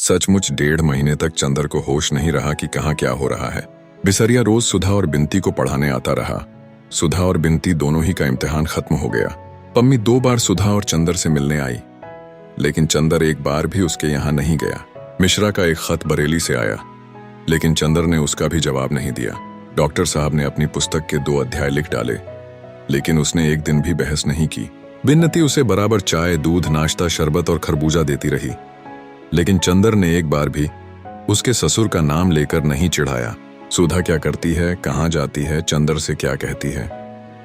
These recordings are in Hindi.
सचमुच 1.5 महीने तक चंदर को होश नहीं रहा कि कहाँ क्या हो रहा है। बिसरिया रोज सुधा और बिनती को पढ़ाने आता रहा। सुधा और बिनती दोनों ही का इम्तिहान खत्म हो गया। पम्मी 2 बार सुधा और चंदर से मिलने आई, लेकिन चंदर एक बार भी उसके यहाँ नहीं गया। मिश्रा का एक खत बरेली से आया, लेकिन चंदर ने उसका भी जवाब नहीं दिया। डॉक्टर साहब ने अपनी पुस्तक के 2 अध्याय लिख डाले, लेकिन उसने एक दिन भी बहस नहीं की। बिन्नती उसे बराबर चाय, दूध, नाश्ता, शरबत और खरबूजा देती रही, लेकिन चंदर ने एक बार भी उसके ससुर का नाम लेकर नहीं चिढ़ाया। सुधा क्या करती है, कहाँ जाती है, चंदर से क्या कहती है,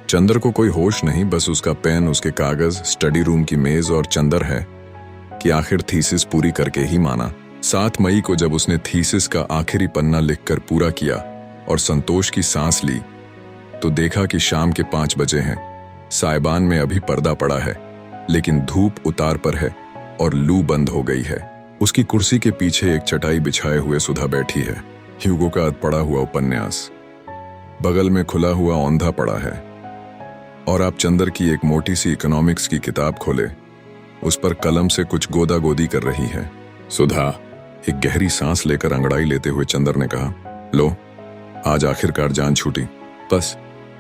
चंदर को कोई होश नहीं। बस उसका पेन, उसके कागज, स्टडी रूम की मेज और चंदर है कि आखिर थीसिस पूरी करके ही माना। 7 मई को जब उसने थीसिस का आखिरी पन्ना लिखकर पूरा किया और संतोष की सांस ली, तो देखा कि शाम के 5 बजे हैं। साइबान में अभी पर्दा पड़ा है, लेकिन धूप उतार पर है और लू बंद हो गई है। उसकी कुर्सी के पीछे एक चटाई बिछाए हुए सुधा बैठी है। ह्यूगो का पड़ा हुआ उपन्यास बगल में खुला हुआ औंधा पड़ा है, और आप चंदर की एक मोटी सी इकोनॉमिक्स की किताब खोले, उस पर कलम से कुछ गोदा गोदी कर रही है। सुधा एक गहरी सांस लेकर अंगड़ाई लेते हुए चंदर ने कहा, लो, आज आखिरकार जान छूटी। बस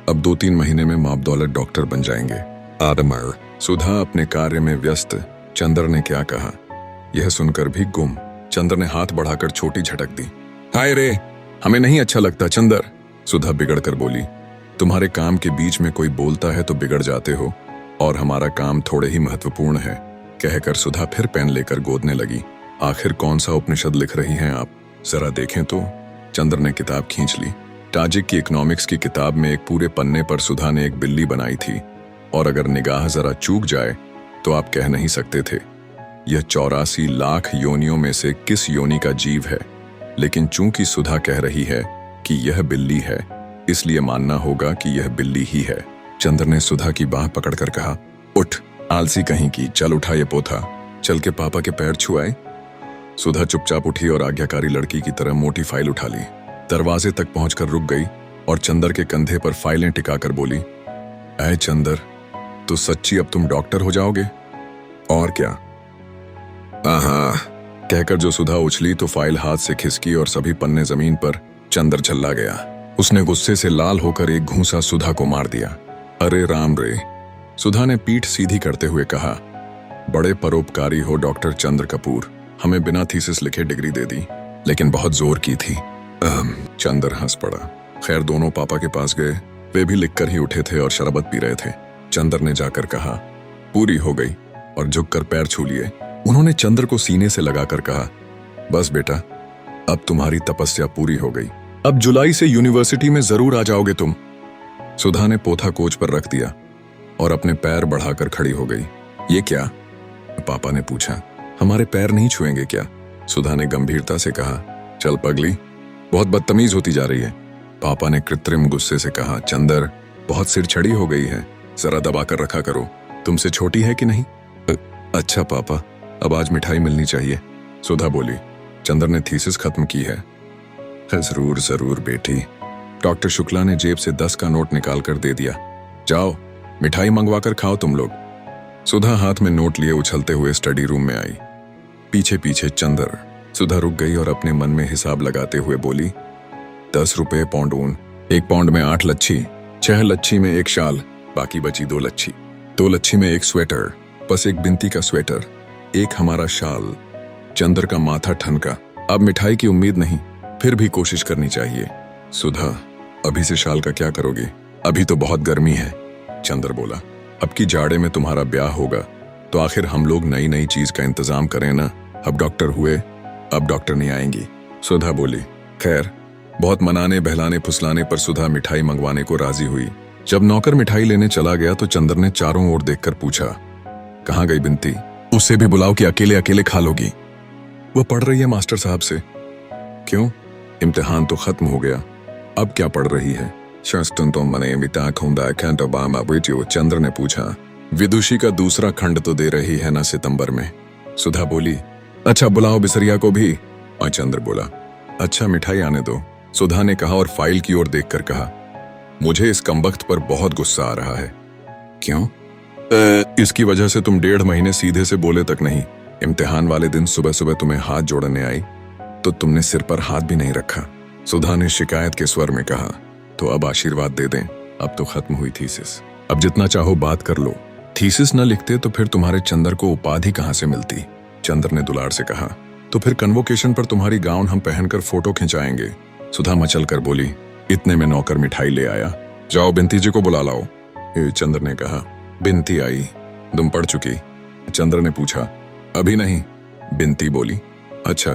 अब 2-3 महीने में माप दौलत डॉक्टर बन जाएंगे। आदमर। सुधा अपने कार्य में व्यस्त। चंदर ने क्या कहा, यह सुनकर भी गुम। चंदर ने हाथ बढ़ाकर छोटी झटक दी। हाय रे, हमें नहीं अच्छा लगता चंदर। सुधा बिगड़ कर बोली, तुम्हारे काम के बीच में कोई बोलता है तो बिगड़ जाते हो, और हमारा काम थोड़े ही महत्वपूर्ण है। कहकर सुधा फिर पेन लेकर गोदने लगी। आखिर कौन सा उपनिषद लिख रही हैं आप, जरा देखें तो। चंदर ने किताब खींच ली। टाजिक की इकोनॉमिक्स की किताब में एक पूरे पन्ने पर सुधा ने एक बिल्ली बनाई थी, और अगर निगाह जरा चूक जाए तो आप कह नहीं सकते थे यह 84 लाख योनियों में से किस योनि का जीव है। लेकिन चूंकि सुधा कह रही है कि यह बिल्ली है, इसलिए मानना होगा कि यह बिल्ली ही है। चंदर ने सुधा की बाह पकड़कर कहा, उठ, आलसी कहीं की, चल उठा ये पोथा, चल के पापा के पैर छुआए। सुधा चुपचाप उठी और आज्ञाकारी लड़की की तरह मोटी फाइल उठा ली। दरवाजे तक पहुंचकर रुक गई और चंदर के कंधे पर फाइलें टिकाकर बोली, ऐ चंदर, तो सच्ची अब तुम डॉक्टर हो जाओगे? और क्या? आहा, कहकर जो सुधा उछली तो फाइल हाथ से खिसकी और सभी पन्ने जमीन पर। चंदर झल्ला गया। उसने गुस्से से लाल होकर एक घूंसा सुधा को मार दिया। अरे राम रे, सुधा ने पीठ सीधी करते हुए कहा, बड़े परोपकारी हो डॉक्टर चंद्र कपूर, हमें बिना थीसिस लिखे डिग्री दे दी, लेकिन बहुत जोर की थी। चंदर हंस पड़ा। खैर, दोनों पापा के पास गए। वे भी लिखकर ही उठे थे और शरबत पी रहे थे। चंदर ने जाकर कहा, पूरी हो गई, और झुककर पैर छू लिए। उन्होंने चंदर को सीने से लगाकर कहा, बस बेटा, अब तुम्हारी तपस्या पूरी हो गई। अब जुलाई से यूनिवर्सिटी में जरूर आ जाओगे तुम। सुधा ने पोथा कोच पर रख दिया और अपने पैर बढ़ाकर खड़ी हो गई। ये क्या? पापा ने पूछा। हमारे पैर नहीं छुएंगे क्या? सुधा ने गंभीरता से कहा, चल पगली, बहुत बदतमीज होती जा रही है। पापा ने कृत्रिम गुस्से से कहा, चंदर, बहुत सिरछड़ी हो गई है, जरा दबा कर रखा करो। तुमसे छोटी है कि नहीं? अच्छा पापा, अब आज मिठाई मिलनी चाहिए, सुधा बोली। चंदर ने थीसिस खत्म की है। जरूर जरूर बेटी। डॉक्टर शुक्ला ने जेब से 10 का नोट निकालकर दे दिया। जाओ, मिठाई मंगवाकर खाओ तुम लोग। सुधा हाथ में नोट लिए उछलते हुए स्टडी रूम में आई, पीछे पीछे चंदर। सुधा रुक गई और अपने मन में हिसाब लगाते हुए बोली, 10 रुपए पौंड ऊन, 1 पौंड में 8 लच्छी, 6 लच्छी में 1 शाल, बाकी बची 2 लच्छी। 2 लच्छी में 1 स्वेटर, बस 1 बिनती का स्वेटर, 1 हमारा शाल। चंदर का माथा ठनका। अब मिठाई की उम्मीद नहीं, फिर भी कोशिश करनी चाहिए। सुधा, अभी से शाल का क्या करोगे? अभी तो बहुत गर्मी है, चंदर बोला। अब की जाड़े में तुम्हारा ब्याह होगा, तो आखिर हम लोग नई नई चीज का इंतजाम करें ना। अब डॉक्टर हुए, अब डॉक्टर नहीं आएंगी, सुधा बोली। खैर, बहुत मनाने बहलाने फुसलाने पर सुधा मिठाई मंगवाने को राजी हुई। जब नौकर मिठाई लेने चला गया तो चंदर ने चारों ओर देखकर पूछा, कहाँ गई बिनती? उससे भी बुलाओ कि अकेले अकेले खा लोगी। वो पढ़ रही है मास्टर साहब से। क्यों? इम्तिहान तो खत्म हो गया, अब क्या पढ़ रही है? चंद्र ने पूछा। विदुषी का दूसरा खंड तो दे रही है ना सितंबर में, सुधा बोली। अच्छा, बुलाओ बिसरिया को भी। और चंद्र बोला, अच्छा मिठाई आने दो, सुधा ने कहा और फाइल की ओर देखकर कहा, मुझे इस कमबख्त पर बहुत गुस्सा आ रहा है। क्यों? इसकी वजह से तुम 1.5 महीने सीधे से बोले तक नहीं। इम्तिहान वाले दिन सुबह सुबह तुम्हें हाथ जोड़ने आई तो तुमने सिर पर हाथ भी नहीं रखा। सुधा ने शिकायत के स्वर में कहा। तो अब आशीर्वाद दे दें, अब तो खत्म हुई थीसिस। अब जितना चाहो बात कर लो। थीसिस न लिखते तो फिर तुम्हारे चंदर को उपाधि कहां से मिलती? चंदर ने दुलार से कहा। तो फिर कन्वोकेशन पर तुम्हारी गाउन हम पहनकर फोटो खिंचाएंगे। सुधा मचल कर बोली। इतने में नौकर मिठाई ले आया। जाओ बिंती जी को बुला लाओ, चंद्र ने कहा। बिंती आई। तुम पढ़ चुकी? चंद्र ने पूछा। अभी नहीं, बिंती बोली। अच्छा,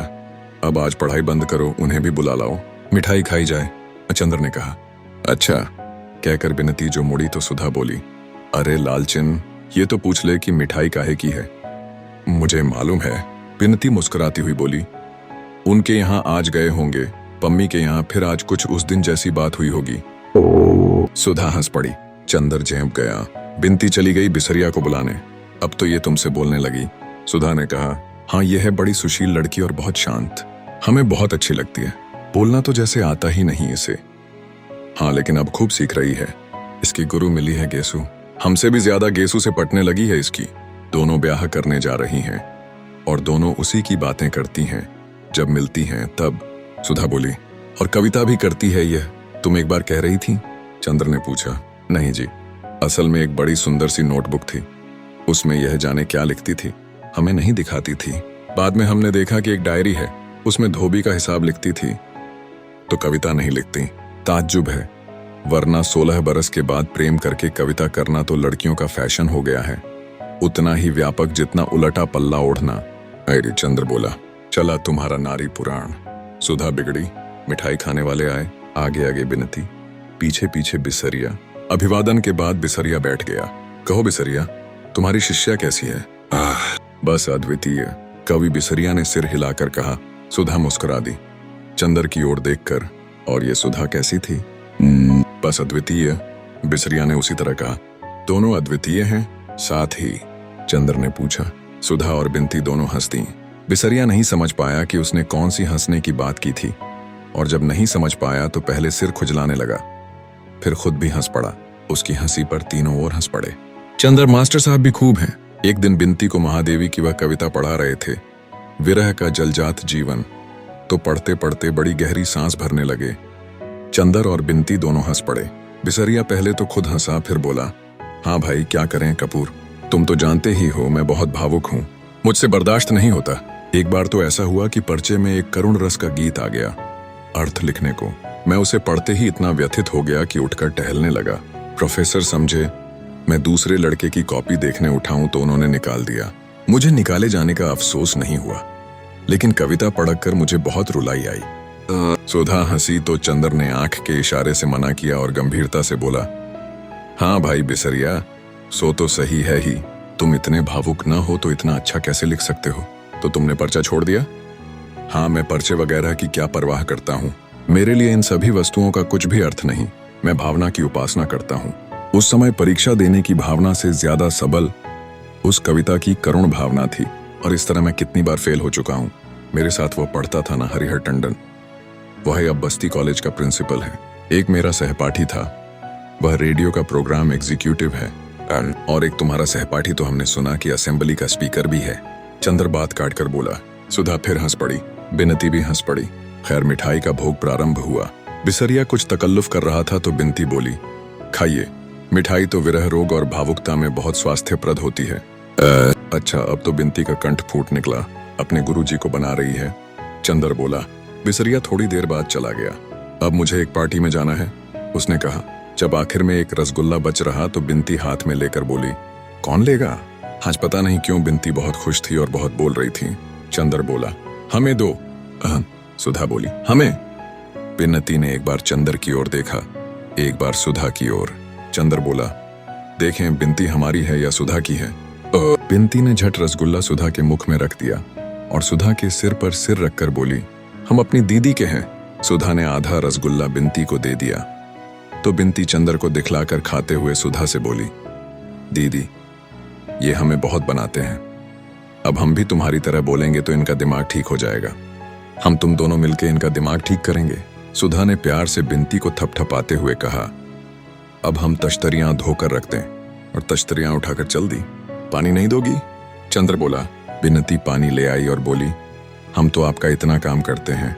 अब आज पढ़ाई बंद करो, उन्हें भी बुला लाओ, मिठाई खाई जाए, चंद्र ने कहा। अच्छा कहकर बिनती जो मुड़ी तो सुधा बोली। अरे लालचिन, ये तो पूछ ले कि मिठाई काहे की है। मुझे मालूम है, बिनती मुस्कुराती हुई बोली। उनके यहाँ आज गए होंगे, पम्मी के यहाँ, फिर आज कुछ उस दिन जैसी बात हुई होगी। सुधा हंस पड़ी। चंदर झेंप गया। बिनती चली गई बिसरिया को बुलाने। अब तो ये तुमसे बोलने लगी। सुधा ने कहा। हाँ, ये है बड़ी सुशील लड़की और बहुत शांत, हमें बहुत अच्छी लगती है। बोलना तो जैसे आता ही नहीं इसे। हाँ, लेकिन अब खूब सीख रही है। इसकी गुरु मिली है गेसु, हमसे भी ज्यादा गेसु से पटने लगी है इसकी। दोनों ब्याह करने जा रही हैं और दोनों उसी की बातें करती हैं जब मिलती हैं तब। सुधा बोली। और कविता भी करती है यह, तुम एक बार कह रही थी? चंद्र ने पूछा। नहीं जी, असल में एक बड़ी सुंदर सी नोटबुक थी, उसमें यह जाने क्या लिखती थी, हमें नहीं दिखाती थी। बाद में हमने देखा कि एक डायरी है, उसमें धोबी का हिसाब लिखती थी। तो कविता नहीं लिखती? ताज्जुब है, वरना 16 बरस के बाद प्रेम करके कविता करना तो लड़कियों का फैशन हो गया है, उतना ही व्यापक जितना उलटा पल्ला ओढ़ना। अरे चंद्र बोला। चला तुम्हारा नारी पुराण। सुधा बिगड़ी। मिठाई खाने वाले आए। आगे आगे बिनती, पीछे पीछे बिसरिया। अभिवादन के बाद बिसरिया बैठ गया। कहो बिसरिया, तुम्हारी शिष्या कैसी है? बस अद्वितीय, कवि बिसरिया ने सिर हिलाकर कहा। सुधा मुस्कुरा दी चंदर की ओर देखकर। और ये सुधा कैसी थी? बस अद्वितीय, बिसरिया ने उसी तरह कहा। दोनों अद्वितीय हैं? साथ ही चंदर ने पूछा। सुधा और बिनती दोनों हंस दी। बिसरिया नहीं समझ पाया कि उसने कौन सी हंसने की बात की थी, और जब नहीं समझ पाया तो पहले सिर खुजलाने लगा, फिर खुद भी हंस पड़ा। उसकी हंसी पर तीनों और हंस पड़े। चंद्र मास्टर साहब भी खूब हैं। एक दिन बिनती को महादेवी की वह कविता पढ़ा रहे थे, विरह का जलजात जीवन, तो पढ़ते पढ़ते बड़ी गहरी सांस भरने लगे। चंदर और बिनती दोनों हंस पड़े। बिसरिया पहले तो खुद हंसा, फिर बोला। हाँ भाई, क्या करें कपूर, तुम तो जानते ही हो मैं बहुत भावुक हूँ, मुझसे बर्दाश्त नहीं होता। एक बार तो ऐसा हुआ कि पर्चे में एक करुण रस का गीत आ गया अर्थ लिखने को। मैं उसे पढ़ते ही इतना व्यथित हो गया कि उठकर टहलने लगा। प्रोफेसर समझे मैं दूसरे लड़के की कॉपी देखने उठाऊं तो उन्होंने निकाल दिया। मुझे निकाले जाने का अफसोस नहीं हुआ, लेकिन कविता पढ़कर मुझे बहुत रुलाई आई। सुधा हंसी तो चंदर ने आंख के इशारे से मना किया और गंभीरता से बोला। हाँ भाई बिसरिया, सो तो सही है ही, तुम इतने भावुक न हो तो इतना अच्छा कैसे लिख सकते हो? तो तुमने पर्चा छोड़ दिया? हाँ, मैं पर्चे वगैरह की क्या परवाह करता हूँ, मेरे लिए इन सभी वस्तुओं का कुछ भी अर्थ नहीं। मैं भावना की उपासना करता हूँ। उस समय परीक्षा देने की भावना से ज्यादा सबल उस कविता की करुण भावना थी, और इस तरह मैं कितनी बार फेल हो चुका हूँ। मेरे साथ वो पढ़ता था ना, हरिहर टंडन, वह अब बस्ती कॉलेज का प्रिंसिपल है। एक मेरा सहपाठी था, वह रेडियो का प्रोग्राम एग्जीक्यूटिव है, और एक तुम्हारा सहपाठी तो हमने सुना कि असेंबली का स्पीकर भी है। चंद्र बात काटकर बोला। सुधा फिर हंस पड़ी, बिनती भी हंस पड़ी। खैर मिठाई का भोग प्रारंभ हुआ। बिसरिया कुछ तकल्लुफ कर रहा था तो बिनती बोली, खाइए, मिठाई तो विरह रोग और भावुकता में बहुत स्वास्थ्यप्रद होती है। अच्छा, अब तो बिनती का कंठ फूट निकला, अपने गुरुजी को बना रही है। चंदर बोला। बिसरिया थोड़ी देर बाद चला गया। अब मुझे एक पार्टी में जाना है, उसने कहा। जब आखिर में एक रसगुल्ला बच रहा तो बिनती हाथ में लेकर बोली, कौन लेगा? आज पता नहीं क्यों बिनती बहुत खुश थी और बहुत बोल रही थी। चंदर बोला, हमें दो। सुधा बोली, हमें। बिनती ने एक बार चंदर की ओर देखा, एक बार सुधा की ओर। चंदर बोला, देखें बिनती हमारी है या सुधा की है? बिनती ने झट रसगुल्ला सुधा के मुख में रख दिया और सुधा के सिर पर सिर रखकर बोली, हम अपनी दीदी के हैं। सुधा ने आधा रसगुल्ला बिनती को दे दिया तो बिनती चंदर को दिखलाकर खाते हुए सुधा से बोली, दीदी ये हमें बहुत बनाते हैं, अब हम भी तुम्हारी तरह बोलेंगे तो इनका दिमाग ठीक हो जाएगा। हम तुम दोनों मिलकर इनका दिमाग ठीक करेंगे। सुधा ने प्यार से बिनती को थपथपाते हुए कहा, अब हम तश्तरियां धोकर रखते हैं। और तश्तरियां उठाकर चल दी। पानी नहीं दोगी? चंद्र बोला, बिनती पानी ले आई और बोली, हम तो आपका इतना काम करते हैं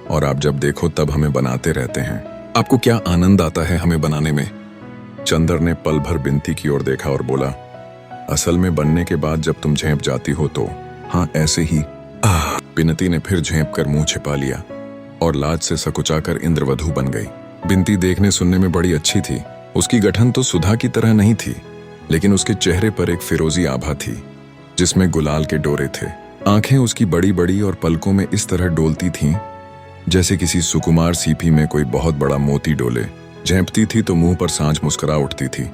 और आप जब देखो तब हमें बनाते रहते हैं। आपको क्या आनंद आता है हमें बनाने में? चंदर ने पल भर बिनती की ओर देखा और बोला, असल में बनने के बाद जब तुम झेंप जाती हो तो हाँ ऐसे ही। बिनती ने फिर झेंप कर मुंह छिपा लिया और लाज से सकुचाकर इंद्रवधू बन गई। बिनती देखने सुनने में बड़ी अच्छी थी। उसकी गठन तो सुधा की तरह नहीं थी, लेकिन उसके चेहरे पर एक फिरोजी आभा थी जिसमें गुलाल के डोरे थे। आंखें उसकी बड़ी बड़ी और पलकों में इस तरह डोलती थीं जैसे किसी सुकुमार सीपी में कोई बहुत बड़ा मोती डोले। झेंपती थी तो मुंह पर सांझ मुस्कुरा उठती थी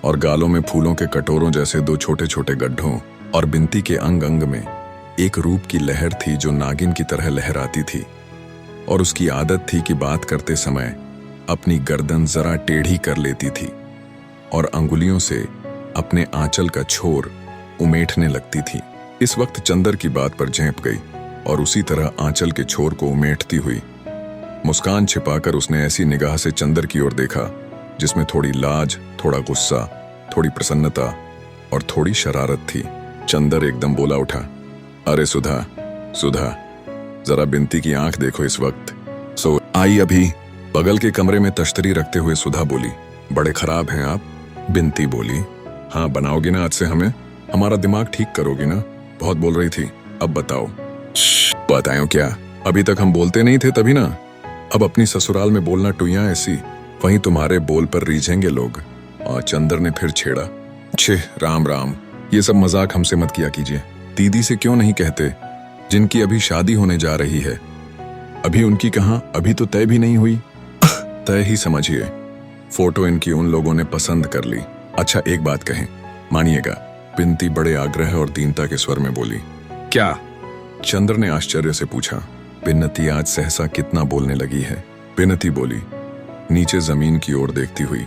और गालों में फूलों के कटोरों जैसे दो छोटे छोटे गड्ढों। और बिनती के अंग अंग में एक रूप की लहर थी जो नागिन की तरह लहराती थी और उसकी आदत थी कि बात करते समय अपनी गर्दन जरा टेढ़ी कर लेती थी और अंगुलियों से अपने आंचल का छोर उमेटने लगती थी। इस वक्त चंदर की बात पर झेंप गई और उसी तरह आंचल के छोर को उमेटती हुई मुस्कान छिपाकर उसने ऐसी निगाह से चंदर की ओर देखा जिसमें थोड़ी लाज, थोड़ा गुस्सा, थोड़ी प्रसन्नता और थोड़ी शरारत थी। चंदर एकदम बोला उठा, अरे सुधा, सुधा, जरा बिनती की आंख देखो इस वक्त। सो आई अभी। बगल के कमरे में तश्तरी रखते हुए सुधा बोली, बड़े खराब हैं आप। बिनती बोली, हाँ बनाओगी ना आज से हमें? हमारा दिमाग ठीक करोगी ना? बहुत बोल रही थी, अब बताओ। बताऊं क्या? अभी तक हम बोलते नहीं थे तभी ना। अब अपनी ससुराल में बोलना टुइयां ऐसी, वहीं तुम्हारे बोल पर रीझेंगे लोग। और चंदर ने फिर छेड़ा, छे राम राम, ये सब मजाक हमसे मत किया कीजिए। दीदी से क्यों नहीं कहते, जिनकी अभी शादी होने जा रही है? अभी उनकी कहाँ, अभी तो तय भी नहीं हुई। तय ही समझिए, फोटो इनकी उन लोगों ने पसंद कर ली। अच्छा एक बात कहें, मानिएगा। बिनती बड़े आग्रह और दीनता के स्वर में बोली। क्या? चंद्र ने आश्चर्य से पूछा। बिन्नती आज सहसा कितना बोलने लगी है। बिनती बोली, नीचे जमीन की ओर देखती हुई,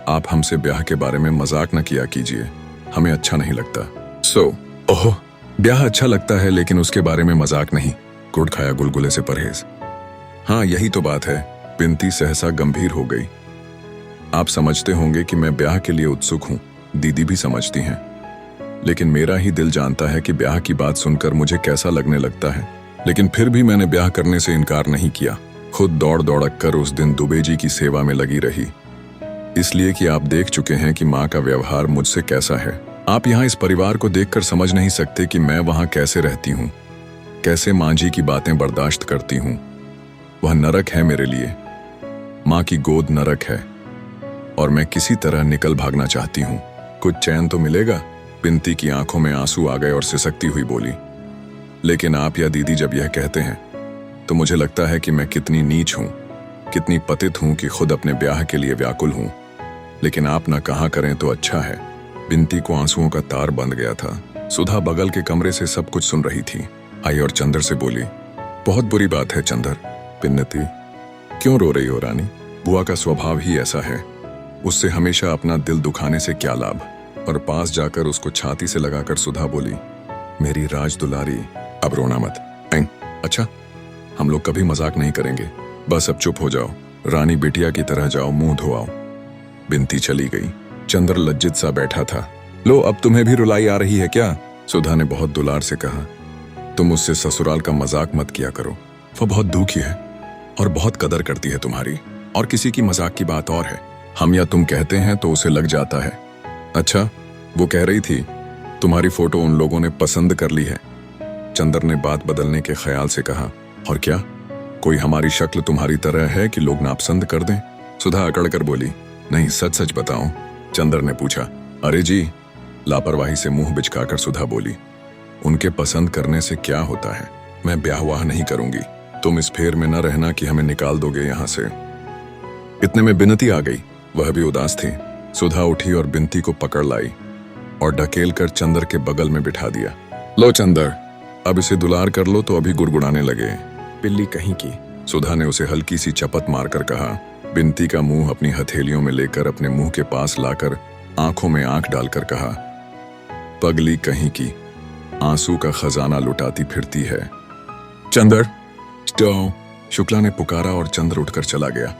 आप हमसे ब्याह के बारे में मजाक न किया कीजिए, हमें अच्छा नहीं लगता। ओह, ब्याह अच्छा लगता है लेकिन उसके बारे में मजाक नहीं। गुड़ खाया गुलगुले से परहेज। हाँ यही तो बात है। बिनती सहसा गंभीर हो गई। आप समझते होंगे कि मैं ब्याह के लिए उत्सुक हूं, दीदी भी समझती हैं, लेकिन मेरा ही दिल जानता है कि ब्याह की बात सुनकर मुझे कैसा लगने लगता है। लेकिन फिर भी मैंने ब्याह करने से इनकार नहीं किया। खुद दौड़ दौड़क कर उस दिन दुबे जी की सेवा में लगी रही, इसलिए कि आप देख चुके हैं कि माँ का व्यवहार मुझसे कैसा है। आप यहाँ इस परिवार को देखकर समझ नहीं सकते कि मैं वहाँ कैसे रहती हूँ, कैसे माँ जी की बातें बर्दाश्त करती हूँ। वह नरक है मेरे लिए, माँ की गोद नरक है और मैं किसी तरह निकल भागना चाहती हूँ। कुछ चैन तो मिलेगा। बिनती की आंखों में आंसू आ गए और सिसकती हुई बोली, लेकिन आप या दीदी जब यह कहते हैं तो मुझे लगता है कि मैं कितनी नीच हूँ, कितनी पतित हूँ कि खुद अपने ब्याह के लिए व्याकुल हूँ। लेकिन आप ना कहा करें तो अच्छा है। बिनती को आंसुओं का तार बंध गया था। सुधा बगल के कमरे से सब कुछ सुन रही थी। आई और चंदर से बोली, बहुत बुरी बात है चंदर। बिन्नती, क्यों रो रही हो रानी? बुआ का स्वभाव ही ऐसा है, उससे हमेशा अपना दिल दुखाने से क्या लाभ। और पास जाकर उसको छाती से लगाकर सुधा बोली, मेरी राज दुलारी, अब रोना मत। अच्छा, हम लोग कभी मजाक नहीं करेंगे, बस अब चुप हो जाओ। रानी बिटिया की तरह जाओ, मुंह धोआओ। बिनती चली गई। चंद्र लज्जित सा बैठा था। लो, अब तुम्हें भी रुलाई आ रही है क्या? सुधा ने बहुत दुलार से कहा, तुम उससे ससुराल का मजाक मत किया करो, वो बहुत दुखी है और बहुत कदर करती है तुम्हारी। और किसी की मजाक की बात और है, हम या तुम कहते हैं तो उसे लग जाता है। अच्छा, वो कह रही थी तुम्हारी फोटो उन लोगों ने पसंद कर ली है। चंदर ने बात बदलने के ख्याल से कहा, और क्या कोई हमारी शक्ल तुम्हारी तरह है कि लोग नापसंद कर दें? सुधा अकड़ कर बोली, नहीं सच सच बताओ। चंदर ने पूछा। अरे जी, लापरवाही से मुंह बिचकाकर सुधा बोली, उनके पसंद करने से क्या होता है, मैं ब्याह नहीं करूंगी। तुम इस फेर में न रहना कि हमें निकाल दोगे यहां से। इतने में बिनती आ गई, वह भी उदास थी। सुधा उठी और बिनती को पकड़ लाई और ढकेल कर चंदर के बगल में बिठा दिया। लो चंदर, अब इसे दुलार कर लो तो अभी गुड़गुड़ाने लगे, पिल्ली कहीं की। सुधा ने उसे हल्की सी चपत मारकर कहा। बिनती का मुंह अपनी हथेलियों में लेकर अपने मुंह के पास लाकर आंखों में आंख डालकर कहा, पगली कहीं की, आंसू का खजाना लुटाती फिरती है। चंदर, शुक्ला ने पुकारा और चंद्र उठकर चला गया।